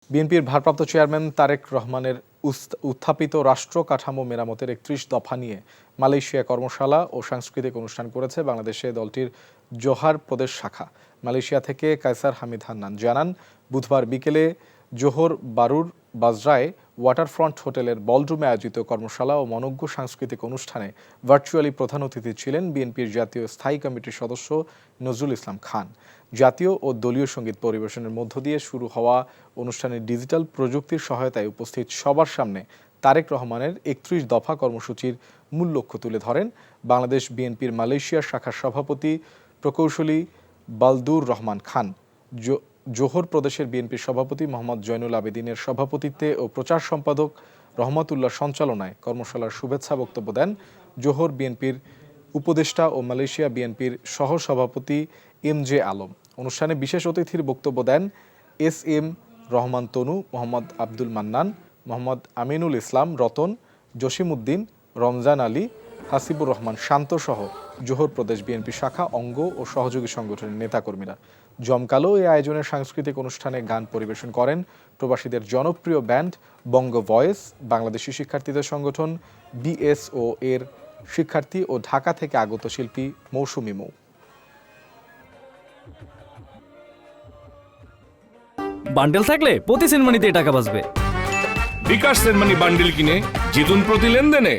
বিএনপির ভারপ্রাপ্ত চেয়ারম্যান তারেক রহমানের উত্থাপিত রাষ্ট্র কাঠামো মেরামতের ৩১ দফা নিয়ে মালয়েশিয়া কর্মশালা ও সাংস্কৃতিক অনুষ্ঠান করেছে বাংলাদেশে দলটির জোহার প্রদেশ শাখা। মালয়েশিয়া থেকে কায়সার হামিদ হান্নান জানান, বুধবার বিকেলে জোহর বারুর বাজরায় ওয়াটারফ্রন্ট হোটেলের বলরুমে আয়োজিত কর্মশালা ও মনোজ্ঞ সাংস্কৃতিক অনুষ্ঠানে ভার্চুয়ালি প্রধান অতিথি ছিলেন বিএনপির জাতীয় স্থায়ী কমিটির সদস্য নজরুল ইসলাম খান। জাতীয় ও দলীয় সঙ্গীত পরিবেশনের মধ্য দিয়ে শুরু হওয়া অনুষ্ঠানে ডিজিটাল প্রযুক্তির সহায়তায় উপস্থিত সবার সামনে তারেক রহমানের ৩১ দফা কর্মসূচির মূল লক্ষ্য তুলে ধরেন বাংলাদেশ বিএনপির মালয়েশিয়া শাখার সভাপতি প্রকৌশলী বালদুর রহমান খান। জোহর প্রদেশের বিএনপির সভাপতি মোহাম্মদ জয়নুল আবেদিনের সভাপতিত্বে ও প্রচার সম্পাদক রহমাতুল্লাহ সঞ্চালনায় কর্মশালার শুভেচ্ছা বক্তব্য দেন জোহর বিএনপির উপদেষ্টা ও মালয়েশিয়া বিএনপির সহ সভাপতি MJ আলম। অনুষ্ঠানে বিশেষ অতিথির বক্তব্য দেন SM রহমান তনু, মোহাম্মদ আব্দুল মান্নান, মোহাম্মদ আমিনুল ইসলাম রতন, জসিমউদ্দিন, রমজান আলী, হাসিবুর রহমান শান্ত সহ জোহর প্রদেশ বিএনপি শাখা, অঙ্গ ও সহযোগী সংগঠনের নেতাকর্মীরা। জমকালো এই আয়োজনের সাংস্কৃতিক অনুষ্ঠানে গান পরিবেশন করেন প্রবাসীদের জনপ্রিয় ব্যান্ড বঙ্গ ভয়েস, বাংলাদেশি শিক্ষার্থীদের সংগঠন BSO এর শিক্ষার্থী ও ঢাকা থেকে আগত শিল্পী মৌসুমী মৌ। বান্ডেল থাকলে প্রতি সেনমানিতে টাকা বাঁচবে। বিকাশ সেনমানি বান্ডেল কিনে জিতুন প্রতি লেনদেনে।